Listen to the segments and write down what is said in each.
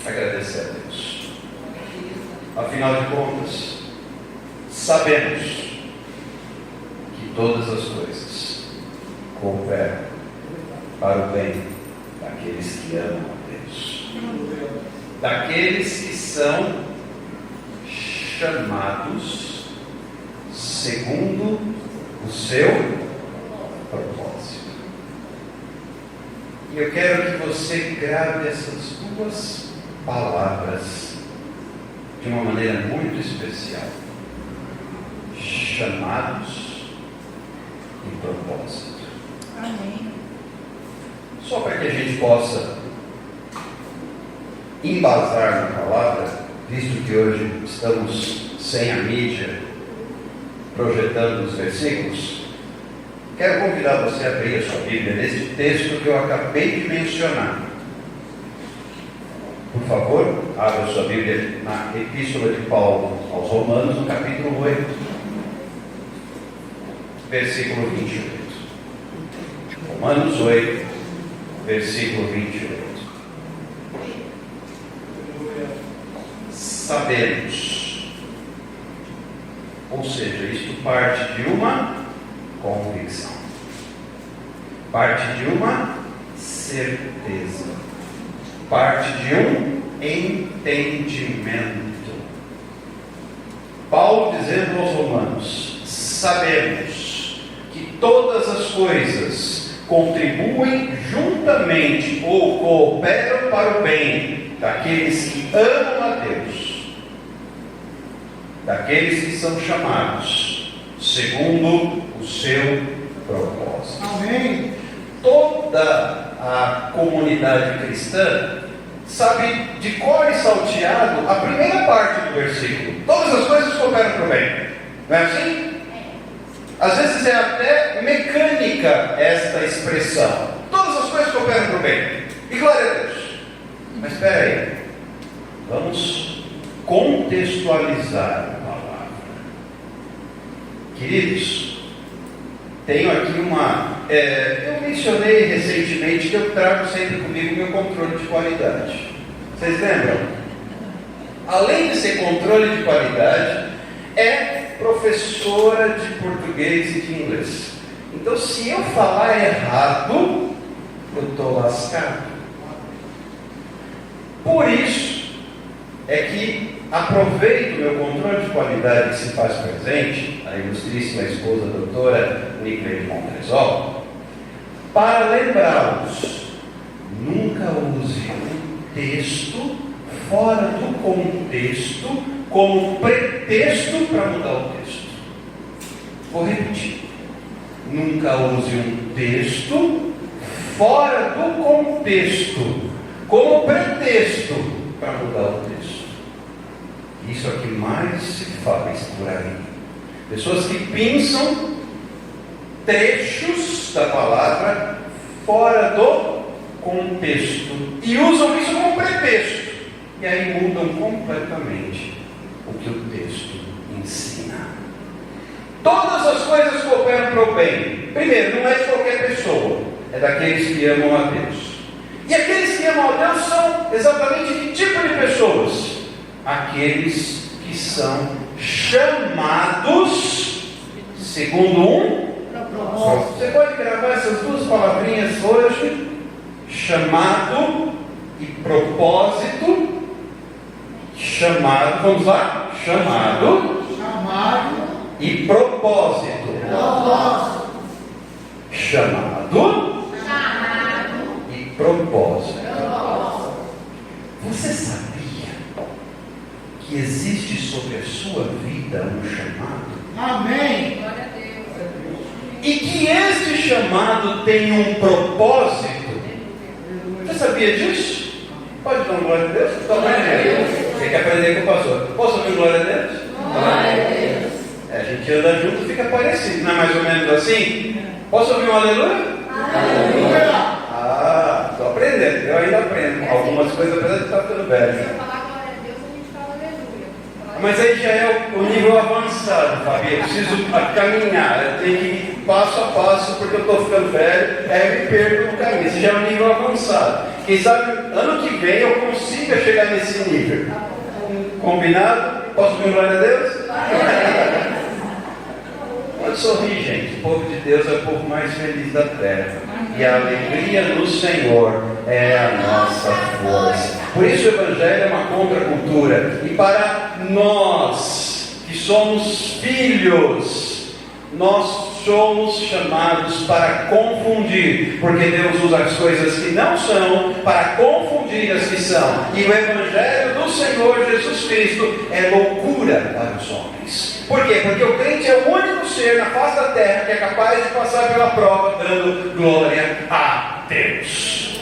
agradecer a Deus. Afinal de contas, sabemos que todas as coisas cooperam para o bem daqueles que amam a Deus, daqueles que são chamados segundo o seu propósito. E eu quero que você grave essas duas palavras de uma maneira muito especial: chamados e propósito. Amém. Só para que a gente possa embasar na palavra, visto que hoje estamos sem a mídia projetando os versículos, quero convidar você a abrir a sua Bíblia nesse texto que eu acabei de mencionar. Por favor, abra a sua Bíblia na Epístola de Paulo aos Romanos, no capítulo 8, versículo 28. Romanos 8, versículo 28. Sabemos, ou seja, isto parte de uma convicção, parte de uma certeza, parte de um entendimento. Paulo dizendo aos Romanos: sabemos que todas as coisas contribuem juntamente ou cooperam para o bem daqueles que amam a Deus, daqueles que são chamados segundo o seu propósito. Amém. Toda a comunidade cristã sabe de cor e salteado a primeira parte do versículo: todas as coisas cooperam para o bem. Não é assim? Às vezes é até mecânica esta expressão: todas as coisas cooperam para o bem. E glória a Deus. Mas espera aí, vamos contextualizar a palavra. Queridos, tenho aqui eu mencionei recentemente que eu trago sempre comigo meu controle de qualidade. Vocês lembram? Além de ser controle de qualidade, é professora de português e de inglês. Então, se eu falar errado, eu estou lascado. Por isso é que aproveito o meu controle de qualidade que se faz presente, a ilustríssima esposa doutora Nicole Montresol, para lembrá-los: nunca use um texto fora do contexto como pretexto para mudar o texto. Vou repetir: nunca use um texto fora do contexto como pretexto para mudar o texto. Isso é o que mais se faz por aí. Pessoas que pensam trechos da palavra fora do contexto e usam isso como pretexto, e aí mudam completamente o que o texto ensina. Todas as coisas cooperam para o bem. Primeiro, não é de qualquer pessoa, é daqueles que amam a Deus. E aqueles que amam a Deus são exatamente que tipo de pessoas? Aqueles que são chamados segundo um propósito. Você pode gravar essas duas palavrinhas hoje: chamado e propósito. Chamado, vamos lá? Chamado e propósito. Chamado e propósito. Você sabia que existe sobre a sua vida um chamado? Amém. Glória a Deus. E que este chamado tem um propósito? Você sabia disso? Pode dar uma glória a Deus? Glória a Deus. Tem que aprender com o pastor. Posso ouvir glória a Deus? Glória a Deus. A gente anda junto, fica parecido, não é mais ou menos assim? Posso ouvir um aleluia? Aleluia. Estou aprendendo, eu ainda aprendo algumas coisas, apesar de estar ficando velho. Se eu falar glória a Deus, a gente fala aleluia. Mas aí já é o nível avançado, Fabi. Eu preciso caminhar, eu tenho que passo a passo, porque eu estou ficando velho, eu me perco no caminho. Esse já é um nível avançado. Quem sabe ano que vem eu consiga chegar nesse nível. Combinado? Posso vir glória a Deus? Pode sorrir, gente. O povo de Deus é o povo mais feliz da terra. E a alegria no Senhor é a nossa força. Por isso o Evangelho é uma contracultura. E para nós que somos filhos, nós somos chamados para confundir, porque Deus usa as coisas que não são para confundir as que são. E o Evangelho do Senhor Jesus Cristo é loucura para os homens. Por quê? Porque o crente é o único ser na face da terra que é capaz de passar pela prova dando glória a Deus.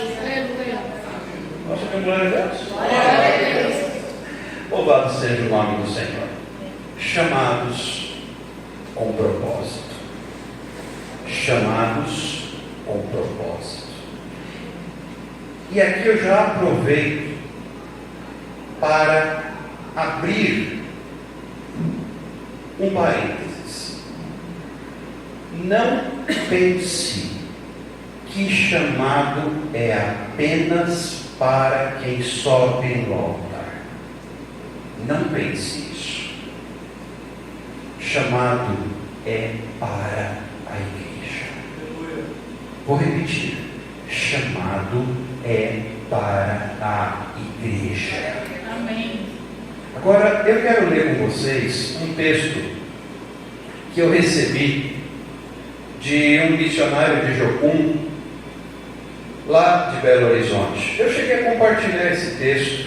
Posso dar glória a Deus? Glória a Deus. Louvado seja o nome do Senhor. Chamados com propósito. Chamados com propósito. E aqui eu já aproveito para abrir um parênteses. Não pense que chamado é apenas para quem sobe no altar. Não pense isso. Chamado é para a igreja. Vou repetir. Chamado é para a igreja. Amém. Agora, eu quero ler com vocês um texto que eu recebi de um missionário de Jocum, lá de Belo Horizonte. Eu cheguei a compartilhar esse texto,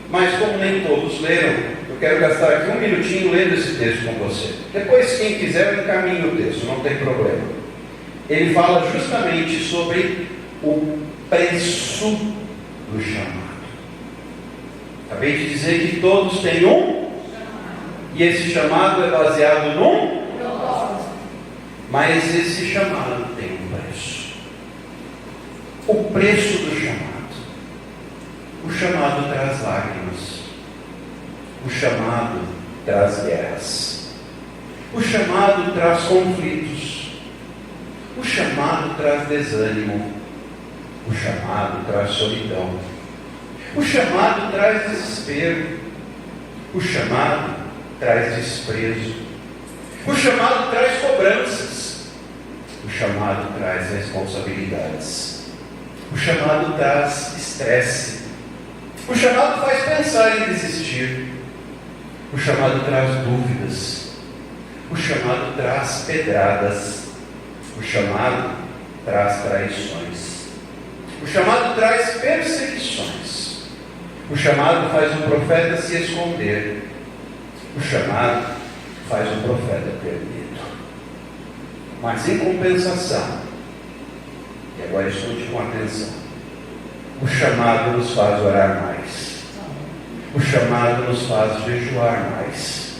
mas como nem todos leram, eu quero gastar aqui um minutinho lendo esse texto com você. Depois, quem quiser, eu encaminho o texto, não tem problema. Ele fala justamente sobre o preço do chamado. Acabei de dizer que todos têm um, e esse chamado é baseado num, mas esse chamado tem um preço. O preço do chamado. O chamado traz lágrimas. O chamado traz guerras. O chamado traz conflitos. O chamado traz desânimo. O chamado traz solidão. O chamado traz desespero. O chamado traz desprezo. O chamado traz cobranças. O chamado traz responsabilidades. O chamado traz estresse. O chamado faz pensar em desistir. O chamado traz dúvidas. O chamado traz pedradas. O chamado traz traições. O chamado traz perseguições. O chamado faz um profeta se esconder. O chamado faz um profeta ter medo. Mas em compensação, e agora escute com atenção, o chamado nos faz orar mais. O chamado nos faz jejuar mais.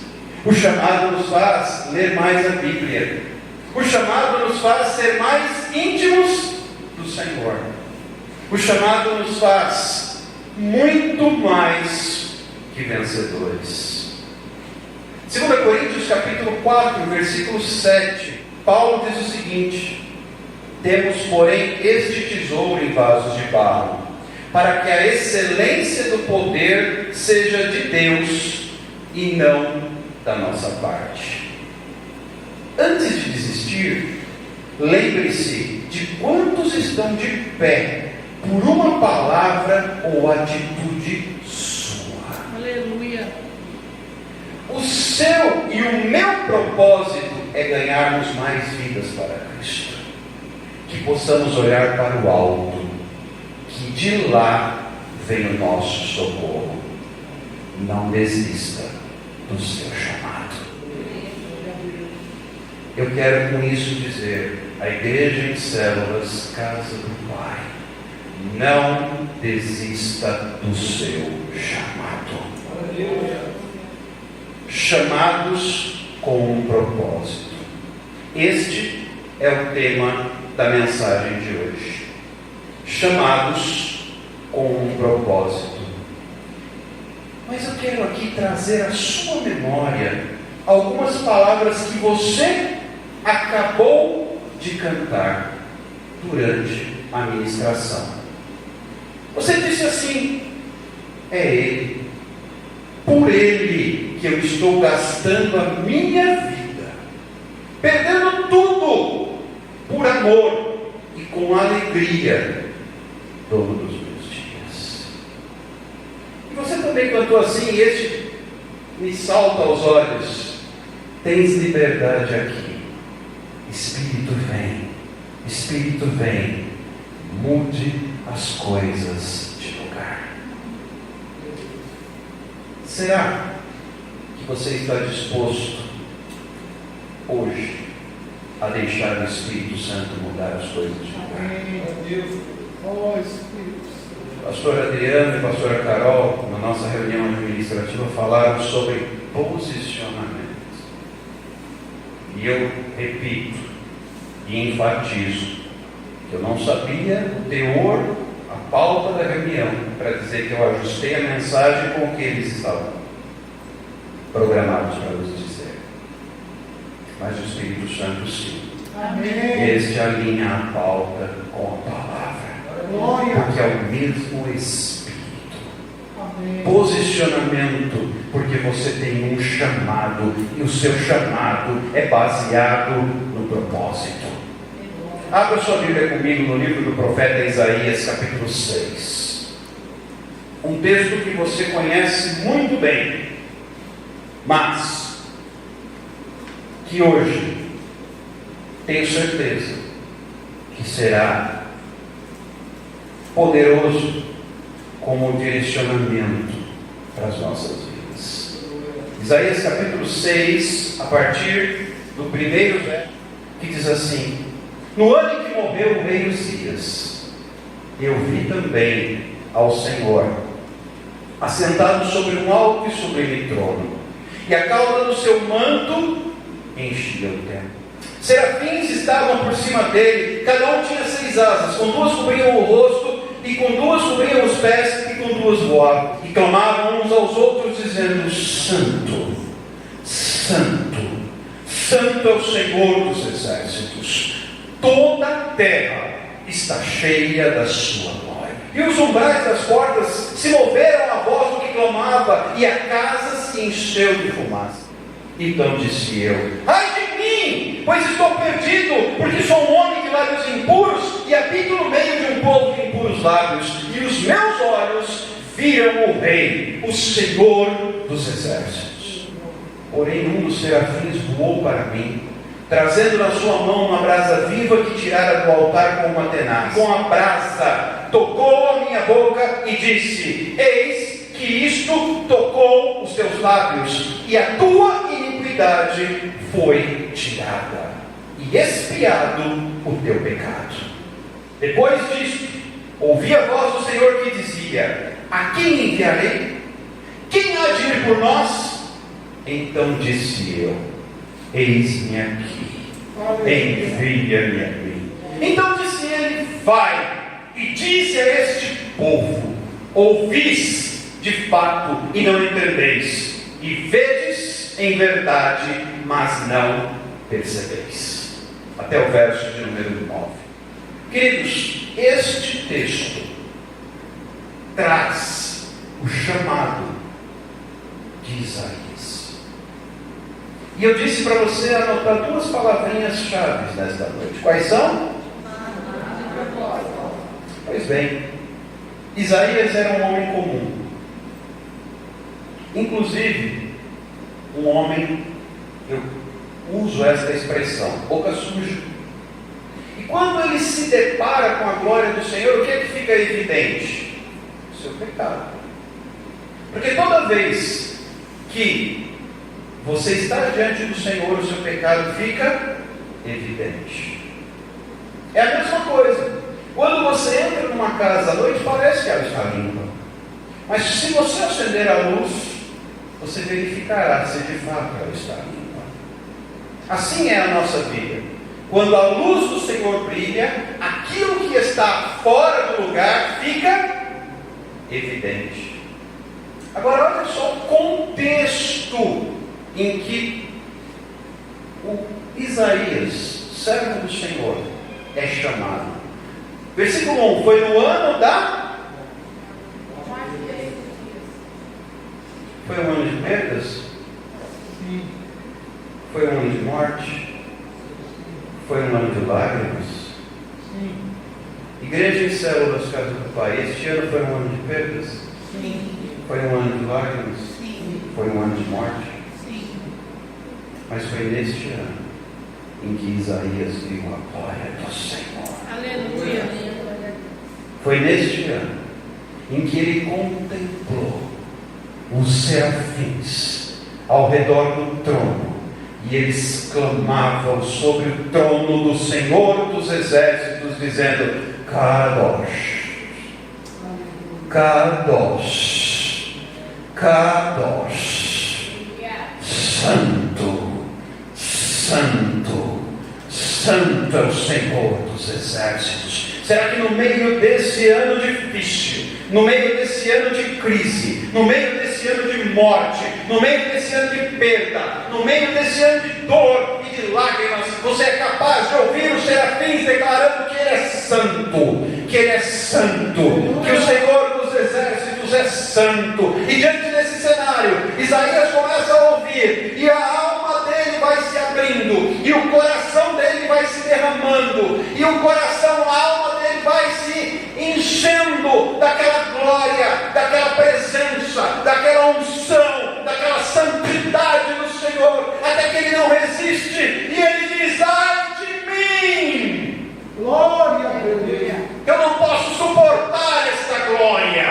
O chamado nos faz ler mais a Bíblia. O chamado nos faz ser mais íntimos do Senhor. O chamado nos faz muito mais que vencedores. 2 Coríntios capítulo 4, versículo 7, Paulo diz o seguinte: temos, porém, este tesouro em vasos de barro, para que a excelência do poder seja de Deus e não da nossa parte. Antes de desistir, lembre-se de quantos estão de pé por uma palavra ou atitude sua. Aleluia. O seu e o meu propósito é ganharmos mais vidas para Cristo. Que possamos olhar para o alto, que de lá vem o nosso socorro. Não desista do seu chamado. Eu quero com isso dizer à igreja em células, casa do Pai, não desista do seu chamado. Chamados com um propósito. Este é o tema da mensagem de hoje. Chamados com um propósito. Mas eu quero aqui trazer à sua memória algumas palavras que você acabou de cantar durante a ministração. Você disse assim: é Ele, por Ele que eu estou gastando a minha vida, perdendo tudo por amor e com alegria todos os meus dias. E você também cantou assim, e este me salta aos olhos: tens liberdade aqui, Espírito vem, mude as coisas de lugar. Será que você está disposto hoje a deixar o Espírito Santo mudar as coisas de lugar? Pastor Adriano e pastora Carol, na nossa reunião administrativa, falaram sobre posicionamento. E eu repito e enfatizo que eu não sabia o teor, a pauta da reunião, para dizer que eu ajustei a mensagem com o que eles estavam programados para nos dizer. Mas o Espírito Santo sim. Amém. Este alinha a pauta com a palavra. Glória. Porque é o mesmo Espírito. Amém. Posicionamento, porque você tem um chamado, e o seu chamado é baseado no propósito. Abra sua Bíblia comigo no livro do profeta Isaías, capítulo 6. Um texto que você conhece muito bem, mas que hoje tenho certeza que será poderoso como direcionamento para as nossas vidas. Isaías capítulo 6, a partir do primeiro verso, que diz assim: no ano em que morreu o rei Uzias, eu vi também ao Senhor assentado sobre um alto e sublime trono, e a cauda do seu manto enchia o templo. Serafins estavam por cima dele, cada um tinha 6 asas, com 2 cobriam o rosto, e com 2 cobriam os pés, e com 2 voavam, e clamavam uns aos outros, dizendo: Santo, Santo, Santo é o Senhor dos exércitos, toda a terra está cheia da sua glória. E os umbrais das portas se moveram à voz do que clamava, e a casa se encheu de fumaça. Então disse eu: ai de mim, pois estou perdido, porque sou um homem de lábios impuros, e habito no meio de um povo de impuros lábios, e os meus olhos viram o Rei, o Senhor dos exércitos. Porém um dos serafins voou para mim, trazendo na sua mão uma brasa viva que tirara do altar com uma tenaz. Com a brasa tocou a minha boca e disse: eis que isto tocou os teus lábios, e a tua iniquidade foi tirada, e expiado o teu pecado. Depois disto, ouvi a voz do Senhor que dizia: a quem enviarei? Quem há de ir por nós? Então disse eu: eis-me aqui, envia-me a mim. Então disse ele: vai e dize a este povo: ouvis de fato e não entendeis, e vedes em verdade, mas não percebeis. Até o verso de número 9. Queridos, este texto traz o chamado de Isaías. E eu disse para você anotar 2 palavrinhas chaves nesta noite. Quais são? Pois bem, Isaías era um homem comum. Inclusive, um homem, eu uso esta expressão, boca suja. E quando ele se depara com a glória do Senhor, o que é que fica evidente? O seu pecado. Porque toda vez que você está diante do Senhor, o seu pecado fica evidente. É a mesma coisa. Quando você entra numa casa à noite, parece que ela está limpa. Mas se você acender a luz, você verificará se de fato ela está limpa. Assim é a nossa vida. Quando a luz do Senhor brilha, aquilo que está fora do lugar fica evidente. Agora olha só o contexto em que o Isaías, servo do Senhor, é chamado. Versículo 1, foi no ano da... Foi um ano de perdas? Sim. Foi um ano de morte? Foi um ano de lágrimas? Sim. Igreja e células Casa do Pai, este ano foi um ano de perdas? Sim. Foi um ano de lágrimas? Sim. Foi um ano de morte? Sim. Mas foi neste ano em que Isaías viu a glória do Senhor. Aleluia. Foi neste ano em que ele contemplou os serafins ao redor do trono, e eles clamavam sobre o trono do Senhor dos Exércitos, dizendo: Kadosh, Kadosh, Kadosh, Santo, Santo, Santo é o Senhor dos Exércitos. Será que no meio desse ano difícil, no meio desse ano de crise, no meio desse ano de morte, no meio desse ano de perda, no meio desse ano de dor e de lágrimas, você é capaz de ouvir os serafins declarando que Ele é santo, que Ele é santo, que o Senhor dos Exércitos é santo? E diante desse cenário, Isaías começa a ouvir, e a alma dele vai se abrindo, e o coração dele vai se derramando, e o coração, a alma dele vai se enchendo daquela glória, daquela presença, daquela unção, daquela santidade do Senhor, até que ele não resiste, e ele diz: ai de mim! Glória a Deus. Eu não posso suportar esta glória,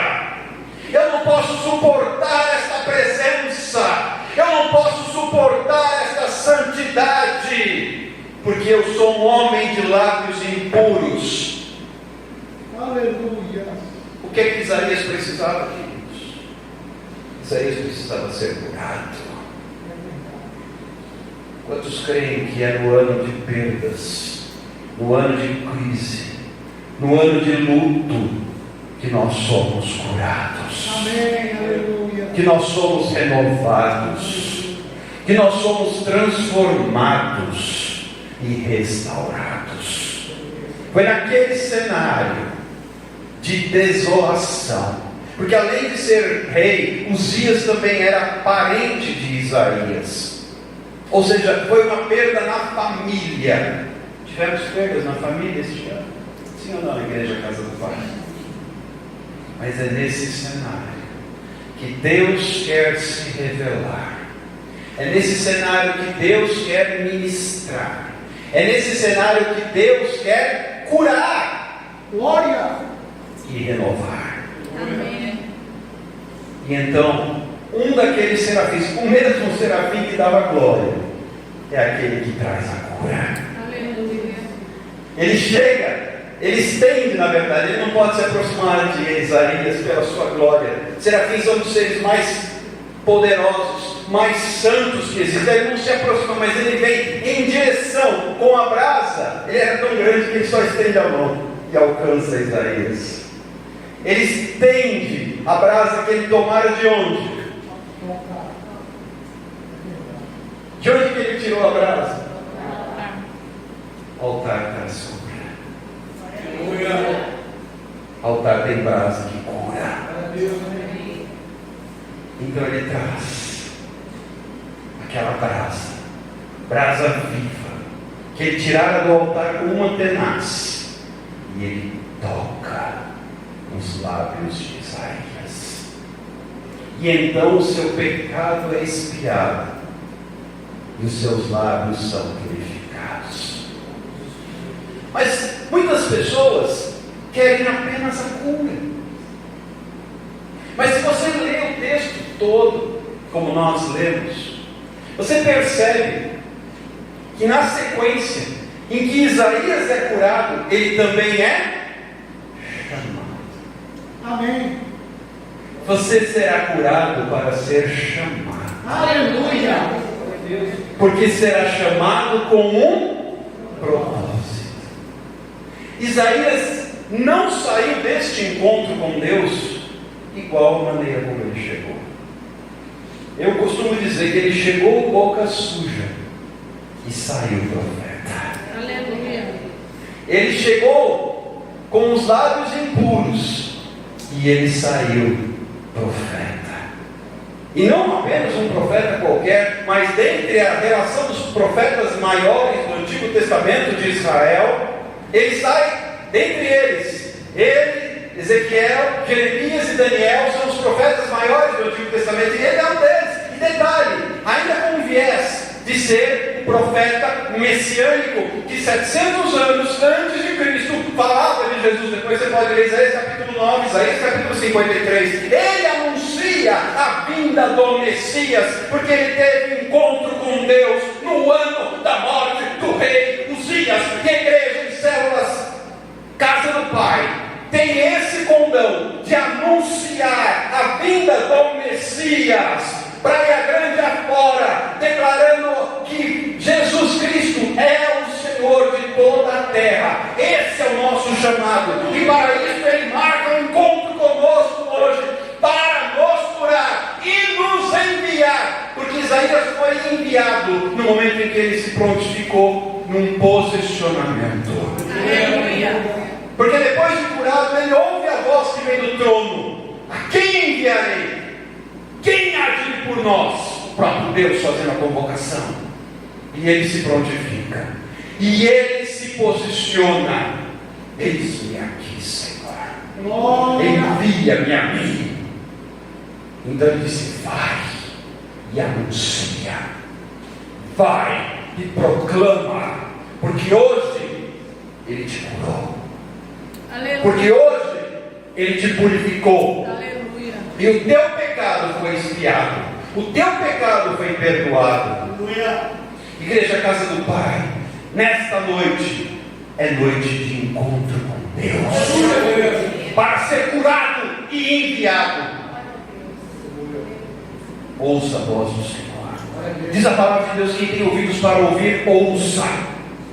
eu não posso suportar esta presença, eu não posso suportar esta santidade, porque eu sou um homem de lábios impuros. Aleluia. O que é que Isaías precisava, queridos? Isaías precisava ser curado. Quantos creem que é no ano de perdas, no ano de crise, no ano de luto, que nós somos curados? Amém. Aleluia. Que nós somos renovados, que nós somos transformados e restaurados. Foi naquele cenário de desolação, porque além de ser rei, Uzias também era parente de Isaías, ou seja, foi uma perda na família. Tivemos perdas na família este ano? Sim ou não, Igreja Casa do Pai? Mas é nesse cenário que Deus quer se revelar, é nesse cenário que Deus quer ministrar, é nesse cenário que Deus quer curar, Glória. e renovar. Amém. E então, um daqueles serafins, o mesmo serafim que dava glória, é aquele que traz a cura. Aleluia. Ele chega, ele estende, na verdade, ele não pode se aproximar de Isaías pela sua glória. Serafins são os seres mais poderosos, mais santos que existem. Ele não se aproxima, mas ele vem em direção com a brasa. Ele era tão grande que ele só estende a mão e alcança Isaías. Ele estende a brasa que ele tomara de onde? De onde que ele tirou a brasa? Altar da sombra. Altar tem brasa que cura. Então ele traz aquela brasa viva, que ele tirara do altar com uma tenaz, e ele toca nos lábios de Isaías, e então o seu pecado é expiado, e os seus lábios são purificados. Mas muitas pessoas querem apenas a cura. Mas se você ler o texto todo, como nós lemos, você percebe que na sequência em que Isaías é curado, ele também é chamado. Amém. Você será curado para ser chamado, Aleluia. porque será chamado com um propósito. Isaías não saiu deste encontro com Deus igual a maneira como ele chegou. Eu costumo dizer que ele chegou boca suja, e saiu profeta. Aleluia. Ele chegou com os lábios impuros e ele saiu profeta. E não apenas um profeta qualquer, mas dentre a relação dos profetas maiores do Antigo Testamento de Israel, ele sai dentre eles. Ele, Ezequiel, Jeremias e Daniel são os profetas maiores do Antigo Testamento, e ele é um deles. E detalhe, ainda com um viés de ser um profeta messiânico, que 700 anos antes de Cristo falava de Jesus. Depois você pode ler Isaías capítulo 9, Isaías capítulo 53. Ele anuncia a vinda do Messias, porque ele teve um encontro com Deus no ano da morte do rei Uzias. E a igreja em células Casa do Pai tem esse condão de anunciar a vinda do Messias, praia grande afora, declarando que Jesus Cristo é o Senhor de toda a terra. Esse é o nosso chamado, e para isso ele marca um encontro conosco hoje, para nos curar e nos enviar, porque Isaías foi enviado no momento em que ele se prontificou num posicionamento. Aleluia. Porque depois de curado, ele ouve a voz que vem do trono: a quem enviarei? Quem há de ir por nós? O próprio Deus fazendo a convocação. E ele se prontifica, e ele se posiciona: eis-me aqui, Senhor, envia-me a mim. Então ele disse: vai e anuncia, vai e proclama, porque hoje ele te curou, Aleluia. porque hoje ele te purificou. Aleluia. E o teu pecado foi expiado, o teu pecado foi perdoado. Igreja Casa do Pai, nesta noite é noite de encontro com Deus, para ser curado e enviado. Ouça a voz do Senhor. Diz a palavra de Deus: quem tem ouvidos para ouvir, ouça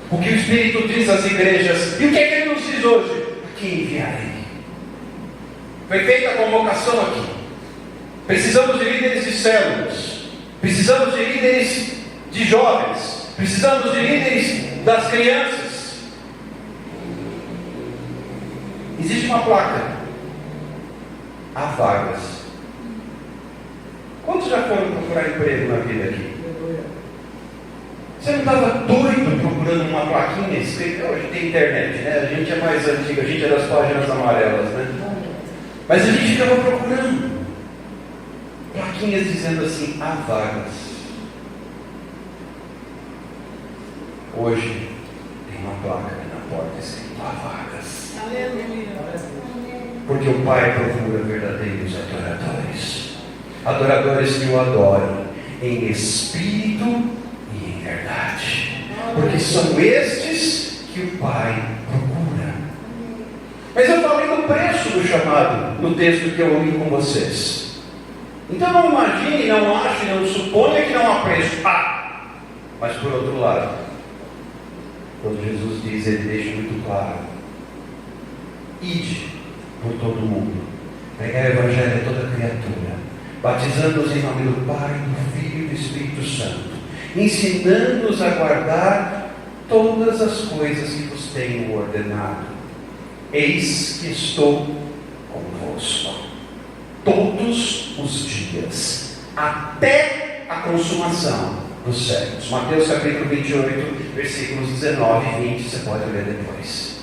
o que o Espírito diz às igrejas. E o que é que ele nos diz hoje? A quem enviarei? Foi feita a convocação aqui. Precisamos de líderes de células, precisamos de líderes de jovens, precisamos de líderes das crianças. Existe uma placa: há vagas. Quantos já foram procurar emprego na vida aqui? Você não estava doido procurando uma plaquinha escrita? Hoje tem internet, né? A gente é mais antigo, a gente é das páginas amarelas, né? Mas a gente ficava procurando plaquinhas dizendo assim: há vagas. Hoje tem uma placa aqui na porta escrito: há vagas. Aleluia. Porque o Pai procura verdadeiros adoradores que o adorem em espírito e em verdade, porque são estes que o Pai procura. Mas eu falei do preço do chamado no texto que eu li com vocês. Então não imagine, não ache, não suponha que não há preço. Mas por outro lado, quando Jesus diz, ele deixa muito claro: ide por todo o mundo, pregai o evangelho a toda criatura, batizando-os em nome do Pai, do Filho e do Espírito Santo, ensinando-os a guardar todas as coisas que vos tenho ordenado. Eis que estou convosco todos os dias, até a consumação dos séculos. Mateus capítulo 28, versículos 19 e 20, você pode ler depois.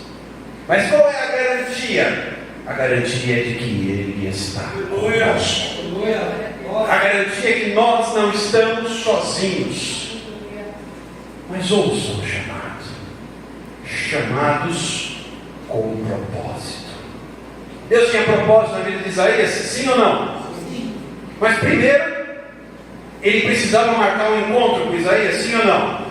Mas qual é a garantia? A garantia é de que Ele está conosco. A garantia é que nós não estamos sozinhos. Mas ouçam o chamado. Chamados com um propósito. Deus tinha propósito na vida de Isaías? Sim ou não? Sim. Mas primeiro, ele precisava marcar um encontro com Isaías? Sim ou não?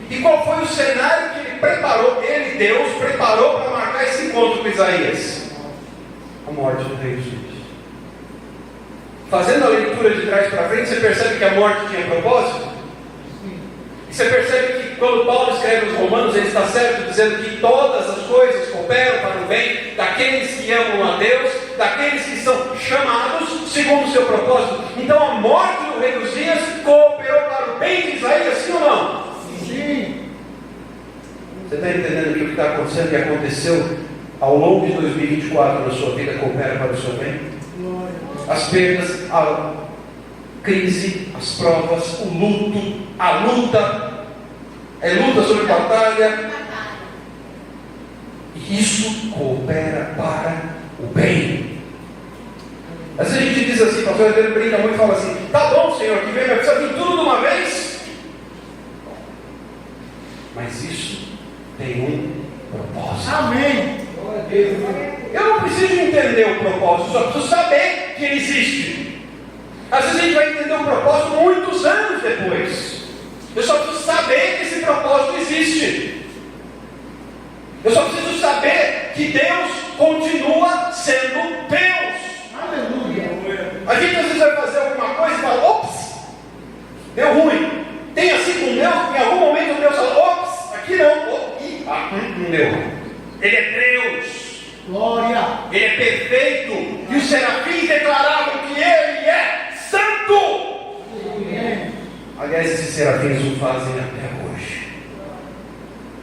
E qual foi o cenário que ele preparou? Ele, Deus, preparou para marcar esse encontro com Isaías? A morte do rei Uzias. Fazendo a leitura de trás para frente, você percebe que a morte tinha propósito? E você percebe que quando Paulo escreve aos Romanos, ele está certo dizendo que todas as coisas cooperam para o bem daqueles que amam a Deus, daqueles que são chamados segundo o seu propósito. Então a morte do rei Uzias cooperou para o bem de Isaías, sim ou não? Sim. Amém. Você está entendendo que o que está acontecendo, que aconteceu ao longo de 2024 na sua vida, coopera para o seu bem? Glória. As perdas, a crise, as provas, o luto, a luta, é luta sobre batalha. E isso coopera para o bem. Às vezes a gente diz assim, pastor, ele brinca muito e fala assim: tá bom, Senhor, que vem, mas precisa vir tudo de uma vez. Mas isso tem um propósito. Amém. Glória a Deus. Eu não preciso entender o propósito, só preciso saber que ele existe. Às vezes a gente vai entender o propósito muitos anos depois. Eu só preciso saber que esse propósito existe. Eu só preciso saber que Deus continua sendo Deus. Aleluia. A gente às vezes vai fazer alguma coisa e fala: ops, deu ruim. Tem assim com Deus, em algum momento Deus fala: ops, aqui não. Não deu. Ele é Deus. Glória. Ele é perfeito. E os serafins declaravam que Ele é santo. Amém. Aliás, esses serafins o fazem até hoje.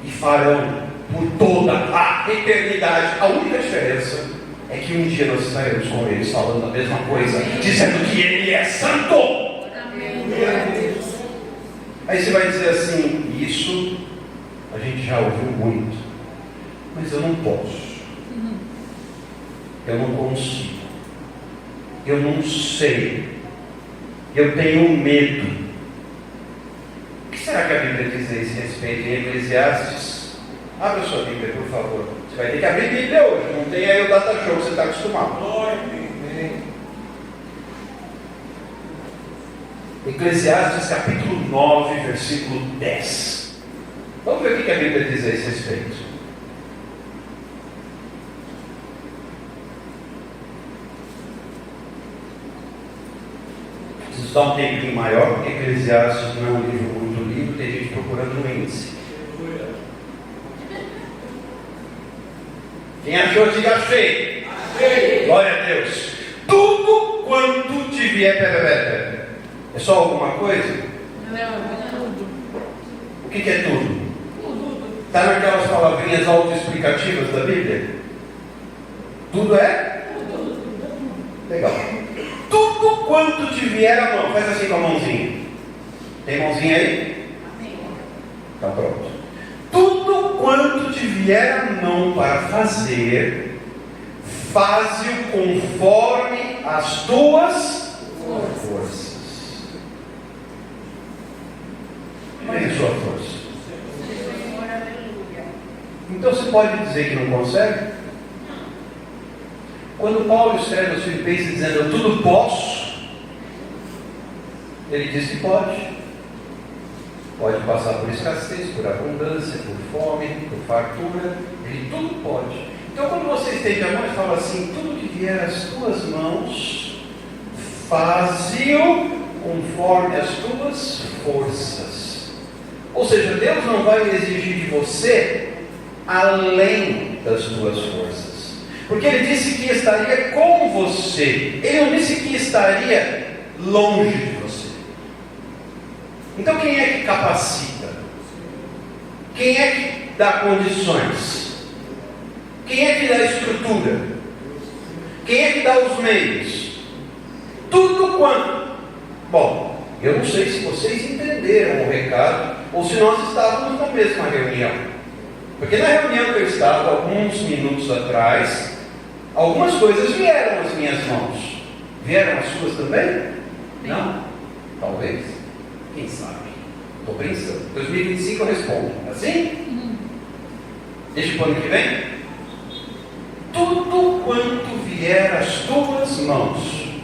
E farão por toda a eternidade. A única diferença é que um dia nós estaremos com eles falando a mesma coisa, dizendo que Ele é santo. Amém. Aí você vai dizer assim: isso a gente já ouviu muito, mas eu não posso. Eu não consigo. Eu não sei. Eu tenho medo. O que será que a Bíblia diz a esse respeito em Eclesiastes? Abra sua Bíblia, por favor. Você vai ter que abrir a Bíblia hoje. Não tem aí o data show que você está acostumado. Eclesiastes capítulo 9, versículo 10. Vamos ver o que a Bíblia diz a esse respeito. Preciso dar um tempinho maior, porque Eclesiastes não é um livro muito lindo, tem gente procurando um índice. Quem achou, diga achei. Glória a Deus. Tudo quanto te vier. Pera. É só alguma coisa? Não, é tudo. O que é tudo? Está naquelas palavrinhas autoexplicativas da Bíblia? Tudo é? Legal. Tudo quanto te vier a mão. Faz assim com a mãozinha. Tem mãozinha aí? Está pronto. Tudo quanto te vier a mão para fazer, faze-o conforme as tuas forças. Qual é a sua força? Então você pode dizer que não consegue? Quando Paulo escreve aos Filipenses dizendo: eu tudo posso, ele diz que pode. Pode passar por escassez, por abundância, por fome, por fartura. Ele tudo pode. Então quando você estende a mão e fala assim: tudo que vier às tuas mãos, faze-o conforme as tuas forças. Ou seja, Deus não vai exigir de você além das tuas forças. Porque Ele disse que estaria com você. Ele não disse que estaria longe de você. Então quem é que capacita? Quem é que dá condições? Quem é que dá estrutura? Quem é que dá os meios? Tudo quanto. Bom, eu não sei se vocês entenderam o recado ou se nós estávamos na mesma reunião. Porque na reunião que eu estava, alguns minutos atrás, algumas coisas vieram às minhas mãos. Vieram as suas também? Não? Talvez. Quem sabe? Estou pensando. 2025 eu respondo. Assim? Deixa para o ano que vem. Tudo quanto vier às tuas mãos.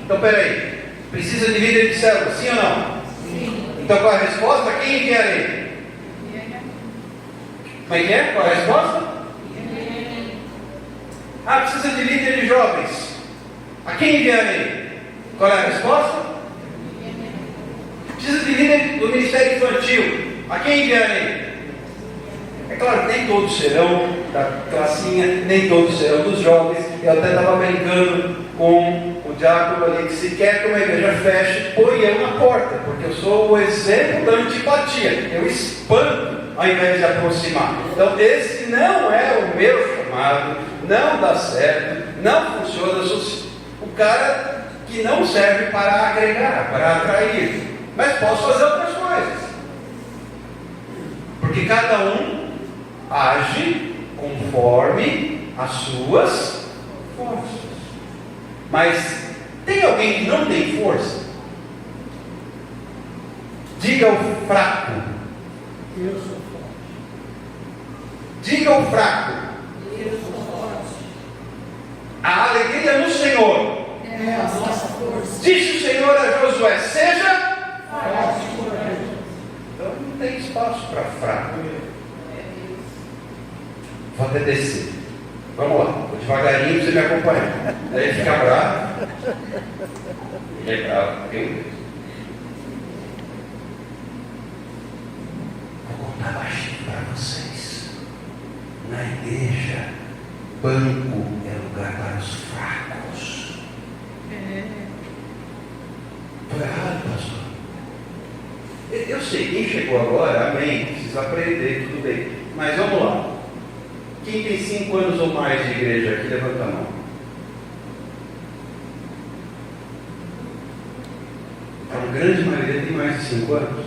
Então, peraí. Precisa de líder de célula, sim ou não? Sim. Então, qual é a resposta? Quem enviarei? Como é que é? Qual é a resposta? Ah, precisa de líder de jovens. A quem enviarei? Qual é a resposta? Precisa de líder do Ministério Infantil. A quem enviarei? É claro, nem todos serão da classinha, nem todos serão dos jovens. Eu até estava brincando com o diácono ali, que se quer que uma igreja feche, põe eu na porta, porque eu sou o exemplo da antipatia. Eu espanto ao invés de aproximar. Então, esse não é o meu chamado, não dá certo, não funciona. Eu sou o cara que não serve para agregar, para atrair, mas posso fazer outras coisas, porque cada um age conforme as suas forças. Mas tem alguém que não tem força? Diga ao fraco. Eu sou forte. Diga ao fraco. Eu sou forte. A alegria no Senhor. É a nossa força. Disse o Senhor a Josué: seja Forte e corajoso. Então não tem espaço para fraco. Vou até descer. Vamos lá, vou devagarinho, você me acompanha. Daí ele fica bravo. Ele é bravo, eu. Vou contar baixinho para vocês. Na igreja, banco é lugar para os fracos. Estou errado, pastor? Eu sei, quem chegou agora, amém, precisa aprender, tudo bem. Mas vamos lá. Quem tem 5 anos ou mais de igreja aqui, levanta a mão. A grande maioria tem mais de 5 anos.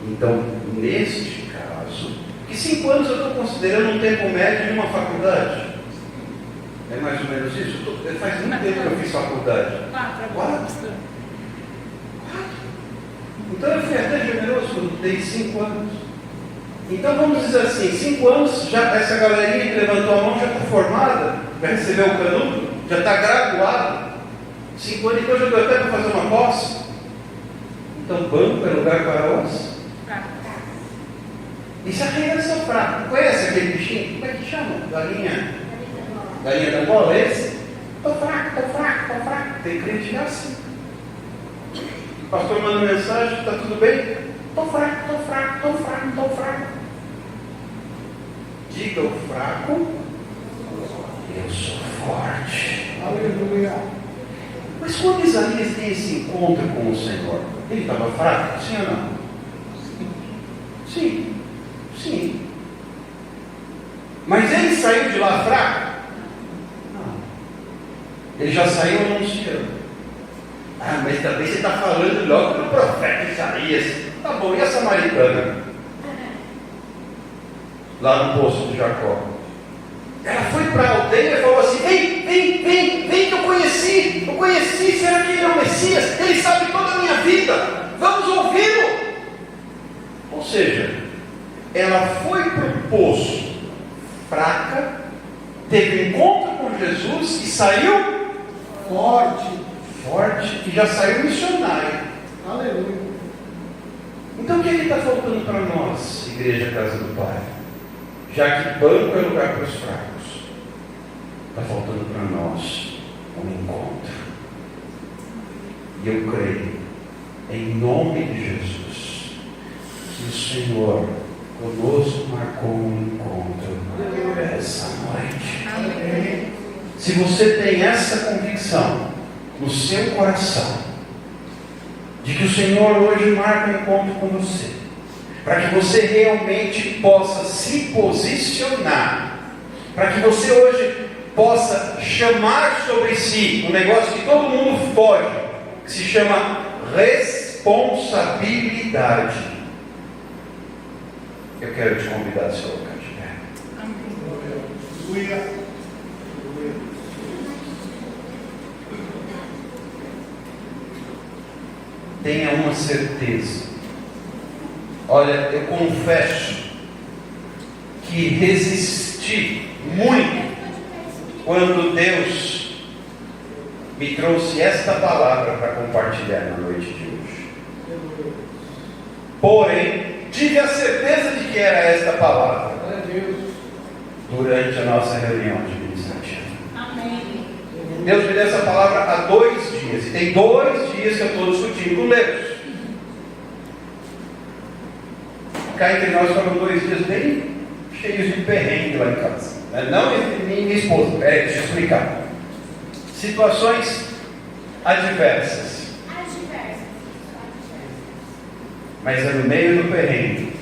Então, neste caso, que 5 anos eu estou considerando um tempo médio de uma faculdade. É mais ou menos isso? Faz muito tempo que eu fiz faculdade. 4? Então eu fui até generoso quando dei 5 anos. Então vamos dizer assim, 5 anos, já essa galerinha que levantou a mão já está formada, já recebeu o canudo, já está graduado. 5 anos, então já deu até para fazer uma pós. Então banco é lugar para os. E se a criança é fraca, conhece aquele bichinho? Como é que chama? Galinha da bola, esse? Estou fraco. Tem crente que é assim. O pastor manda mensagem, está tudo bem? Estou fraco. Diga ao fraco, eu sou forte. Aleluia. Mas quando Isaías tem esse encontro com o Senhor, ele estava fraco? Sim ou não? Sim. Mas ele saiu de lá fraco? Não. Ele já saiu anunciando. Mas também você está falando logo do profeta Isaías. Tá bom, e a samaritana? Lá no poço de Jacó. Ela foi para a aldeia e falou assim: vem, que eu conheci, será que ele é o Messias? Ele sabe toda a minha vida, vamos ouvi-lo. Ou seja, ela foi para o poço fraca, teve encontro com Jesus e saiu forte e já saiu missionária. Aleluia. Então o que está faltando para nós, Igreja Casa do Pai? Já que banco é lugar para os fracos, está faltando para nós um encontro. E eu creio, em nome de Jesus, que o Senhor conosco marcou um encontro essa noite. Amém. Se você tem essa convicção no seu coração, de que o Senhor hoje marca um encontro com você, para que você realmente possa se posicionar, para que você hoje possa chamar sobre si um negócio que todo mundo foge, que se chama responsabilidade. Eu quero te convidar a se colocar de pé. Aleluia. Tenha uma certeza. Olha, eu confesso que resisti muito quando Deus me trouxe esta palavra para compartilhar na noite de hoje. Porém, tive a certeza de que era esta palavra durante a nossa reunião administrativa. Amém. Deus me deu essa palavra há 2 dias, e tem 2 dias que eu estou discutindo com Deus. Cá entre nós foram 2 dias bem cheios de perrengue lá em casa. Não entre mim e minha esposa. Deixa eu explicar. Situações adversas. Mas é no meio do perrengue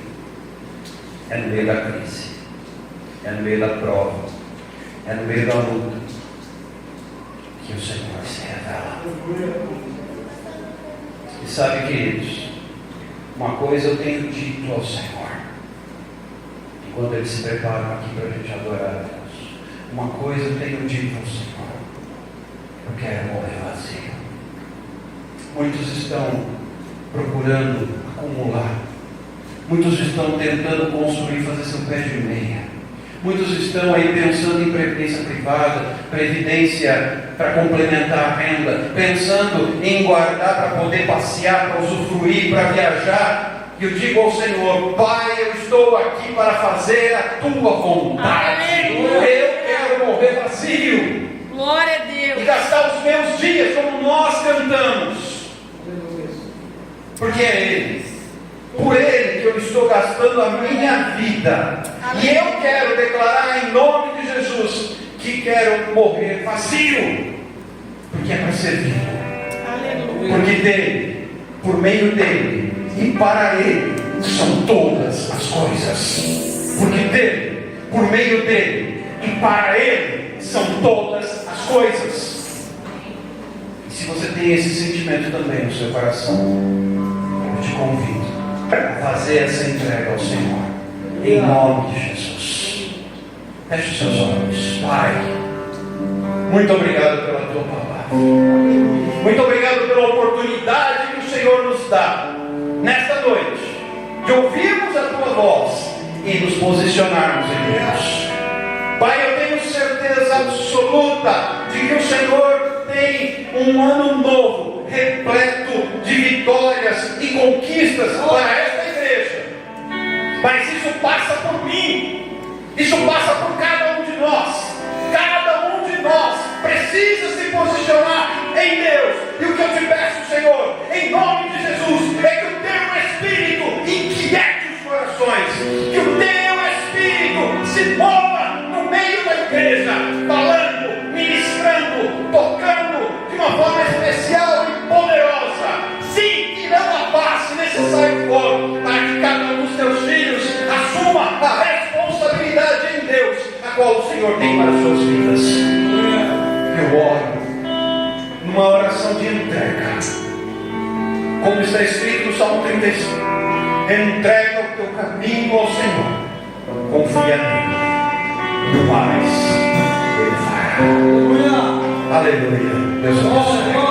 É no meio da crise, é no meio da prova, é no meio da luta que o Senhor se revela. E sabe, queridos, uma coisa eu tenho dito ao Senhor, enquanto eles se preparam aqui para a gente adorar a Deus, uma coisa eu tenho dito ao Senhor: eu quero morrer vazio. Muitos estão procurando acumular, muitos estão tentando construir, fazer seu pé de meia. Muitos estão aí pensando em previdência privada, previdência para complementar a renda, pensando em guardar para poder passear, para usufruir, para viajar. E eu digo ao Senhor: Pai, eu estou aqui para fazer a tua vontade. Aleluia. Eu quero morrer vazio. Glória a Deus. E gastar os meus dias como nós cantamos. Porque é Ele. Por Ele que eu estou gastando a minha vida. E eu quero declarar em nome de Jesus que quero morrer vazio. Porque é para servir. Aleluia. Porque dele, por meio dele e para Ele são todas as coisas. Porque dele, por meio dele e para Ele são todas as coisas. E se você tem esse sentimento também no seu coração, eu te convido a fazer essa entrega ao Senhor, em nome de Jesus. Feche os seus olhos. Pai, muito obrigado pela tua palavra. Muito obrigado pela oportunidade que o Senhor nos dá nesta noite de ouvirmos a tua voz e nos posicionarmos em Deus. Pai, eu tenho certeza absoluta de que o Senhor tem um ano novo repleto de vitórias e conquistas para esta igreja. Mas isso passa por mim, isso passa por cada um de nós. Cada um de nós precisa se posicionar em Deus. E o que eu te peço, Senhor, em nome de Jesus, é que o teu Espírito inquiete os corações, que o teu Espírito se mova no meio da igreja, falando, ministrando, tocando de uma forma especial e poderosa. Sim, tirando a face necessária for, para que cada um dos teus filhos assuma a responsabilidade em Deus, a qual o Senhor tem para as suas vidas. Eu oro numa oração de entrega, como está escrito no Salmo 35: entrega o teu caminho ao Senhor, confia nele, e o mais Ele fará. Aleluia. Deus abençoe.